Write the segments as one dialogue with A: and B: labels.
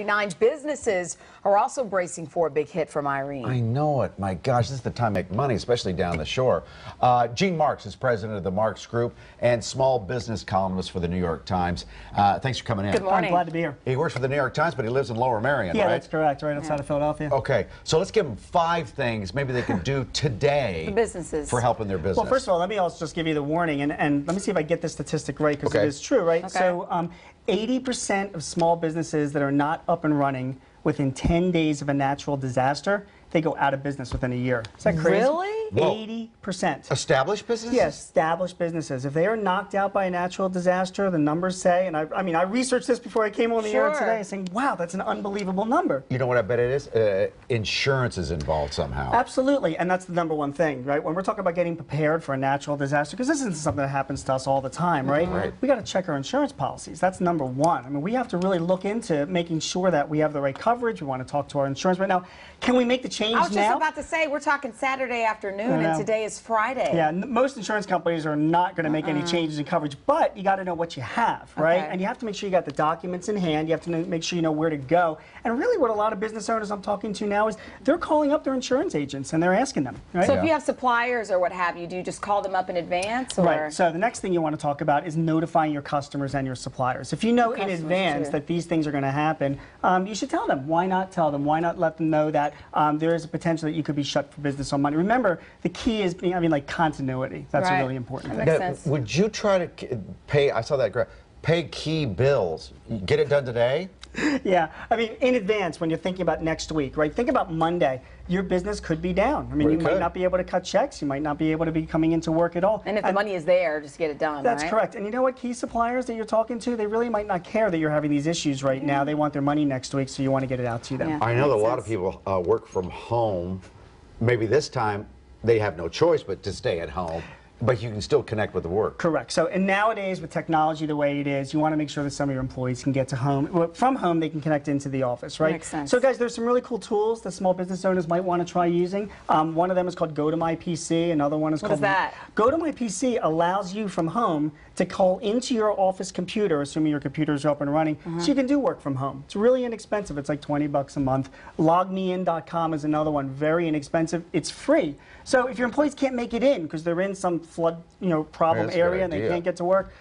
A: Nine businesses are also bracing for a big hit from Irene.
B: I know it. My gosh, this is the time to make money, especially down the shore. Gene Marks is president of the Marks Group and small business columnist for the New York Times. Thanks for coming in.
A: Good morning.
C: I'm glad to be here.
B: He works for the New York Times, but he lives in Lower Merion,
C: Yeah,
B: right?
C: that's correct, right outside of Philadelphia.
B: Okay, so let's give them 5 things maybe they can do today
A: The businesses.
B: for helping their business.
C: Well, first of all, let me also just give you the warning, and let me see if I get this statistic right, because
B: Okay.
C: it is true, right?
A: Okay.
C: So 80% of small businesses that are not up and running within 10 days of a natural disaster, they go out of business within a year. Is that crazy?
A: Really?
B: Whoa.
C: 80%.
B: Established businesses?
C: Yes, established businesses. If they are knocked out by a natural disaster, the numbers say, and I mean, I researched this before I came on the air
A: Sure.
C: today, saying, wow, that's an unbelievable number.
B: You know what I bet it is? Insurance is involved somehow.
C: Absolutely, and that's the number one thing, right? When we're talking about getting prepared for a natural disaster, because this isn't something that happens to us all the time, right?
B: Right.
C: We got to check our insurance policies. That's number one. I mean, we have to really look into making sure that we have the right coverage. We want to talk to our insurance right now. Can we make the change now?
A: I was just about to say, we're talking Saturday afternoon, and today is Friday.
C: Yeah, most insurance companies are not going to make any changes in coverage, but you got to know what you have, right?
A: Okay.
C: And you have to make sure you got the documents in hand. You have to make sure you know where to go. And really, what a lot of business owners I'm talking to now is they're calling up their insurance agents and they're asking them, right?
A: So if you have suppliers or what have you, do you just call them up in advance? Or?
C: Right. So the next thing you want to talk about is notifying your customers and your suppliers. If you know in
A: Customers,
C: advance
A: too.
C: that these things are going to happen, you should tell them. Why not tell them? Why not let them know that there is a potential that you could be shut for business on Monday? Remember, the key is, like continuity. That's
A: Right.
C: a really important
A: That
C: thing.
A: makes sense.
B: Would you try to pay, I saw that graph, pay key bills? Get it done today?
C: Yeah, I mean, in advance, when you're thinking about next week, right? Think about Monday. Your business could be down. I mean,
B: Well,
C: you
B: it
C: might
B: could.
C: not be able to cut checks. You might not be able to be coming into work at all.
A: And if the money is there, just get it done,
C: That's
A: right?
C: correct. And you know what? Key suppliers that you're talking to, they really might not care that you're having these issues right now. They want their money next week, so you want to get it out to them.
A: Yeah.
B: I know that a
A: Makes
B: lot of
A: sense.
B: people work from home. Maybe this time they have no choice but to stay at home, but you can still connect with the work.
C: Correct. So, and nowadays with technology the way it is, you want to make sure that some of your employees can get to home. Well, from home, they can connect into the office, right?
A: Makes sense.
C: So, guys, there's some really cool tools that small business owners might want to try using. One of them is called GoToMyPC. Another one is
A: What
C: called
A: is that?
C: GoToMyPC allows you from home to call into your office computer, assuming your computers are up and running, so you can do work from home. It's really inexpensive. It's like 20 bucks a month. LogMeIn.com is another one, very inexpensive. It's free. So if your employees can't make it in because they're in some flood, problem
B: That's a good
C: area and they
B: idea.
C: can't get to work,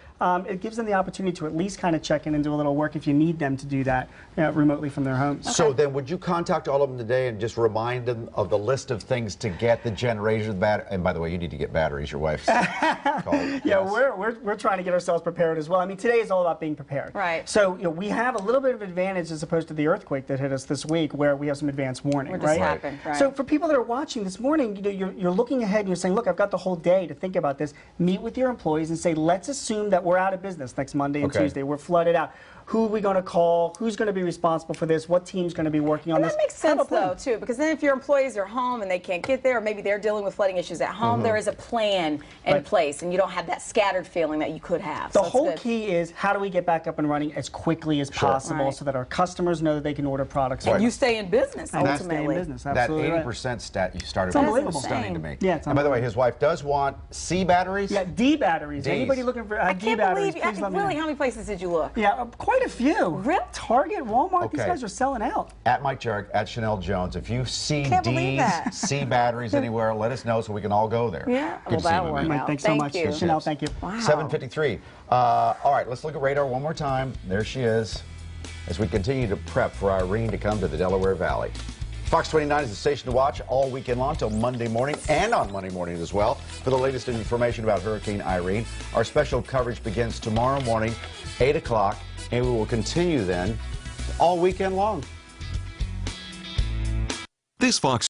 C: it gives them the opportunity to at least kind of check in and do a little work if you need them to do that remotely from their homes.
B: So then would you contact all of them today and just remind them of the list of things to get, the generator, the battery? And by the way, you need to get batteries. Your wife's called.
C: Yeah,
B: Yes.
C: we're trying to get ourselves prepared as well. I mean, today is all about being prepared.
A: Right.
C: So we have a little bit of advantage as opposed to the earthquake that hit us this week, where we have some advance warning.
A: What just
C: right?
A: happened, right.
C: So for people that are watching this morning, you're looking ahead and you're saying, look, I've got the whole day to think about this. Meet with your employees and say, let's assume that we're out of business next Monday and
B: Okay.
C: Tuesday. We're flooded out. Who are we going to call? Who's going to be responsible for this? What team's going to be working on
A: And
C: this?
A: that makes
C: Have a
A: sense,
C: plan.
A: though, too, because then if your employees are home and they can't get there, or maybe they're dealing with flooding issues at home, there is a plan in
C: Right.
A: place, and you don't have that scattered feeling that you could have.
C: The
A: So it's
C: whole
A: good.
C: key is how do we get back up and running as quickly as possible
A: Right.
C: so that our customers know that they can order products.
A: And
C: from
A: you
C: us.
A: stay in business,
C: And
A: ultimately.
C: stay in business.
B: That
C: Absolutely right.
B: 80% stat you started
C: It's
B: with
C: unbelievable.
B: is stunning to me.
C: Yeah, it's
B: and by the way, his wife does want C batteries?
C: Yeah, D batteries.
B: Ds.
C: Anybody looking for
A: I
C: D
A: can't
C: batteries?
A: believe,
C: Please let me
A: really,
C: know.
A: how many places did you look?
C: Yeah, quite a few.
A: Really?
C: Target, Walmart. These
B: Okay.
C: guys are selling out.
B: At Mike Jarek, at Chanel Jones. If you see
A: Can't believe
B: D's,
A: that.
B: C batteries anywhere, let us know so we can all go there.
A: Yeah,
B: Good to see
A: that'll
B: you,
A: work
B: man.
C: Mike,
A: out.
C: thanks so
A: Thank
C: much.
A: you.
C: Chanel, thank you.
A: Wow.
B: 7:53. All right, let's look at radar one more time. There she is, as we continue to prep for Irene to come to the Delaware Valley. Fox 29 is the station to watch all weekend long till Monday morning, and on Monday morning as well, for the latest information about Hurricane Irene. Our special coverage begins tomorrow morning, 8 o'clock, and we will continue then all weekend long.
D: This Fox